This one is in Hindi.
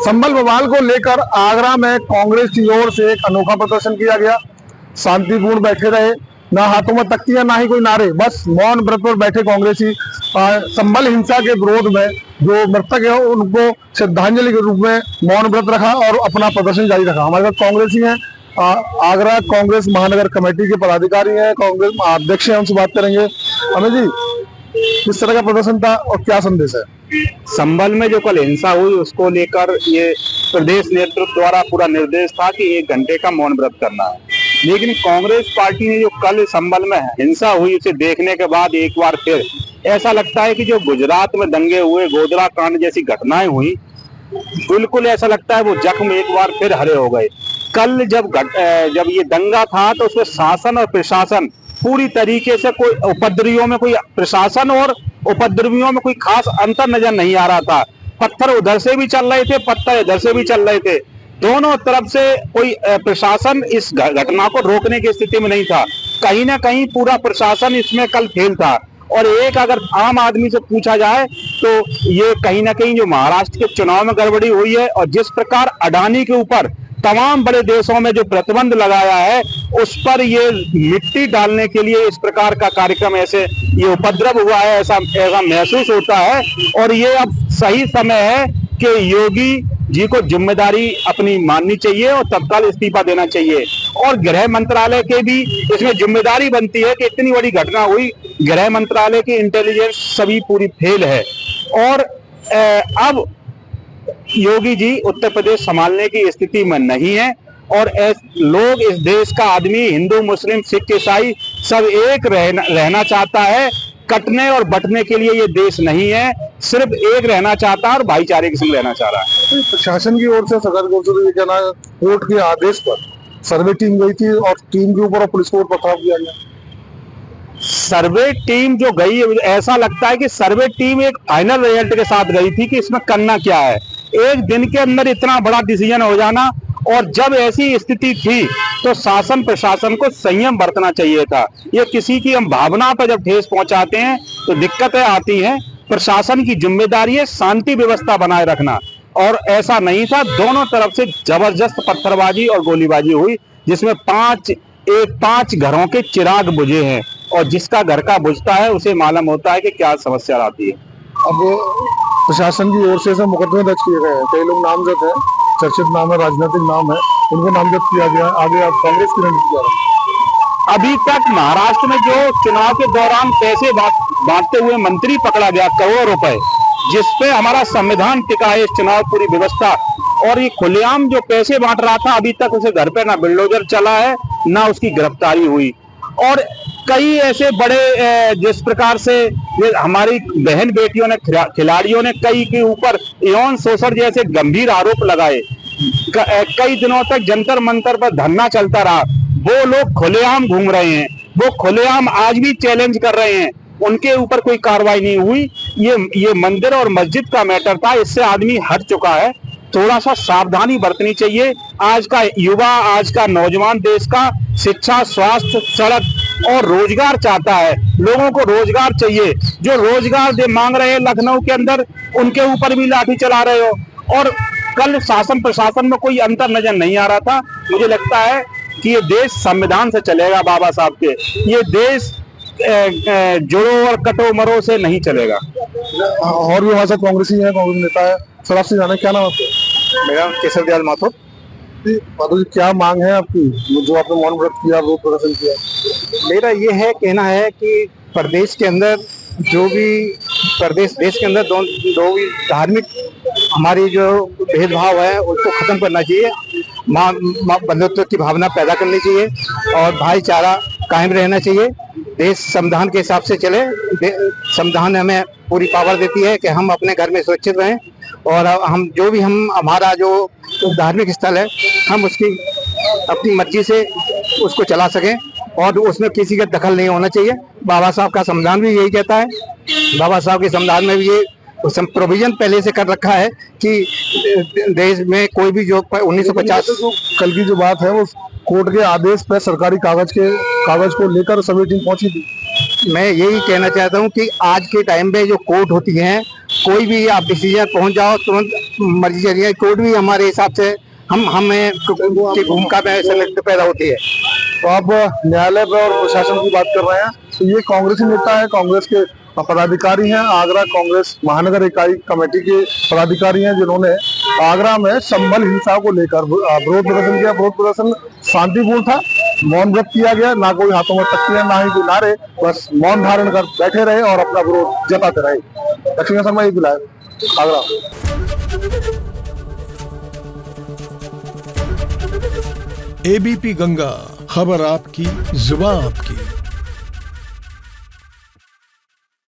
संभल बवाल को लेकर आगरा में कांग्रेस की ओर से एक अनोखा प्रदर्शन किया गया। शांतिपूर्ण बैठे रहे, ना हाथों में तख्तियां ना ही कोई नारे, बस मौन व्रत पर बैठे कांग्रेसी संभल हिंसा के विरोध में जो मृतक है उनको श्रद्धांजलि के रूप में मौन व्रत रखा और अपना प्रदर्शन जारी रखा। हमारे साथ कांग्रेसी हैं, आगरा कांग्रेस महानगर कमेटी के पदाधिकारी हैं, कांग्रेस अध्यक्ष हैं, उनसे बात करेंगे। अमित जी, किस तरह का प्रदर्शन था और क्या संदेश है? संभल में जो कल हिंसा हुई उसको लेकर ये प्रदेश नेतृत्व द्वारा पूरा निर्देश था कि 1 घंटे का मौन व्रत करना है, लेकिन कांग्रेस पार्टी ने जो कल संभल में हिंसा हुई उसे देखने के बाद एक बार फिर ऐसा लगता है कि जो गुजरात में दंगे हुए, गोधरा कांड जैसी घटनाएं हुई, बिल्कुल ऐसा लगता है वो जख्म एक बार फिर हरे हो गए। कल जब ये दंगा था तो उसमें शासन और प्रशासन पूरी तरीके से कोई उपद्रवियों में कोई प्रशासन और उपद्रवियों में कोई खास अंतर नजर नहीं आ रहा था। पत्थर उधर से भी चल रहे थे, पत्थर इधर से भी चल रहे थे, दोनों तरफ से कोई प्रशासन इस घटना को रोकने की स्थिति में नहीं था। कहीं ना कहीं पूरा प्रशासन इसमें कल फेल था। और एक अगर आम आदमी से पूछा जाए तो ये कहीं ना कहीं जो महाराष्ट्र के चुनाव में गड़बड़ी हुई है और जिस प्रकार अडानी के ऊपर तमाम बड़े देशों में जो प्रतिबंध लगाया है उस पर ये मिट्टी डालने के लिए इस प्रकार का कार्यक्रम, ऐसे ये उपद्रव हुआ है, ऐसा महसूस होता है। और ये अब सही समय है कि योगी जी को जिम्मेदारी अपनी माननी चाहिए और तत्काल इस्तीफा देना चाहिए। और गृह मंत्रालय के भी इसमें जिम्मेदारी बनती है कि इतनी बड़ी घटना हुई, गृह मंत्रालय की इंटेलिजेंस सभी पूरी फेल है। और अब योगी जी उत्तर प्रदेश संभालने की स्थिति में नहीं है। और लोग, इस देश का आदमी, हिंदू मुस्लिम सिख ईसाई सब एक रहना चाहता है। कटने और बंटने के लिए ये देश नहीं है, सिर्फ एक रहना चाहता है और भाईचारे के संग रहना चाह रहा है। प्रशासन की ओर से, सरकार की ओर से ये कहना है कोर्ट के आदेश पर सर्वे टीम गई थी और टीम के ऊपर और पुलिस को पथराव किया गया। सर्वे टीम जो गई, ऐसा लगता है कि सर्वे टीम एक फाइनल रिजल्ट के साथ गई थी कि इसमें करना क्या है। एक दिन के अंदर इतना बड़ा डिसीजन हो जाना, और जब ऐसी स्थिति थी तो शासन प्रशासन को संयम बरतना चाहिए था। ये किसी की हम भावना पर जब ठेस पहुंचाते हैं तो दिक्कतें आती हैं। प्रशासन की जिम्मेदारी है शांति व्यवस्था बनाए रखना, और ऐसा नहीं था। दोनों तरफ से जबरदस्त पत्थरबाजी और गोलीबाजी हुई, जिसमें 5 घरों के चिराग बुझे हैं, और जिसका घर का बुझता है उसे मालूम होता है कि क्या समस्या आती है। अब प्रशासन की ओर से मुकदमे दर्ज किए गए हैं, कई लोग नामजद हैं, चर्चित नाम है, राजनीतिक नाम है, उनको नामजद किया गया। आगे आप कांग्रेस की रणनीति क्या है? अभी तक महाराष्ट्र में जो चुनाव के दौरान पैसे बांटते हुए मंत्री पकड़ा गया, करोड़ों रुपए, जिसपे हमारा संविधान टिका है, इस चुनाव पूरी व्यवस्था, और ये खुलेआम जो पैसे बांट रहा था, अभी तक उसे घर पे ना बिल्डोजर चला है ना उसकी गिरफ्तारी हुई। और कई ऐसे बड़े जिस प्रकार से हमारी बहन बेटियों ने, खिलाड़ियों ने कई के ऊपर यौन शोषण जैसे गंभीर आरोप लगाए, कई दिनों तक जंतर मंतर पर धरना चलता रहा, वो लोग खुलेआम घूम रहे हैं, वो खुलेआम आज भी चैलेंज कर रहे हैं, उनके ऊपर कोई कार्रवाई नहीं हुई। ये मंदिर और मस्जिद का मैटर था, इससे आदमी हट चुका है। थोड़ा सा सावधानी बरतनी चाहिए। आज का युवा, आज का नौजवान देश का शिक्षा, स्वास्थ्य, सड़क और रोजगार चाहता है। लोगों को रोजगार चाहिए। जो रोजगार मांग रहे हैं लखनऊ के अंदर, उनके ऊपर भी लाठी चला रहे हो। और कल शासन प्रशासन में कोई अंतर नजर नहीं आ रहा था। मुझे लगता है कि ये देश संविधान से चलेगा, बाबा साहब के। ये देश जोड़ो और कटो मरो से नहीं चलेगा। और भी हमारे साथ कांग्रेसी है, कांग्रेस नेता है, सर आपसे जाना, क्या नाम आपका? मेरा केशव दयाल माथुर। माधव जी, क्या मांग है आपकी, जो आपने मौन व्रत किया, विरोध प्रदर्शन किया? मेरा ये है कहना है कि प्रदेश के अंदर जो भी देश के अंदर दो भी धार्मिक हमारी जो भेदभाव है उसको खत्म करना चाहिए। बंधुत्व की भावना पैदा करनी चाहिए और भाईचारा कायम रहना चाहिए। देश संविधान के हिसाब से चले। संविधान हमें पूरी पावर देती है कि हम अपने घर में सुरक्षित रहें, और हम जो भी हमारा जो धार्मिक स्थल है हम उसकी अपनी मर्जी से उसको चला सकें, और उसमें किसी का दखल नहीं होना चाहिए। बाबा साहब का संविधान भी यही कहता है। बाबा साहब के संविधान में भी ये प्रोविजन पहले से कर रखा है कि देश में कोई भी जो 1950 कल की जो बात है वो कोर्ट के आदेश पर सरकारी कागज को लेकर सर्वे टीम पहुंची थी। मैं यही कहना चाहता हूँ कि आज के टाइम पे जो कोर्ट होती हैं, कोई भी आप डिसीजन पहुंच जाओ तुरंत मर्जी चलिए, कोर्ट भी हमारे हिसाब से हमें की भूमिका में संलिप्त पैदा होती है। तो आप न्यायालय पे और प्रशासन की बात कर रहे हैं, तो ये कांग्रेसी नेता है, कांग्रेस के पदाधिकारी हैं, आगरा कांग्रेस महानगर इकाई कमेटी के पदाधिकारी हैं, जिन्होंने आगरा में संभल हिंसा को लेकर विरोध प्रदर्शन किया। विरोध प्रदर्शन शांतिपूर्ण था, मौन व्रत किया गया, ना कोई हाथों में तख्तियां ना ही कोई नारे, बस मौन धारण कर बैठे रहे और अपना विरोध जताते रहे। लक्ष्मी शर्मा ये बिलाए आगरा। एबीपी गंगा, खबर आपकी, जुबान आपकी।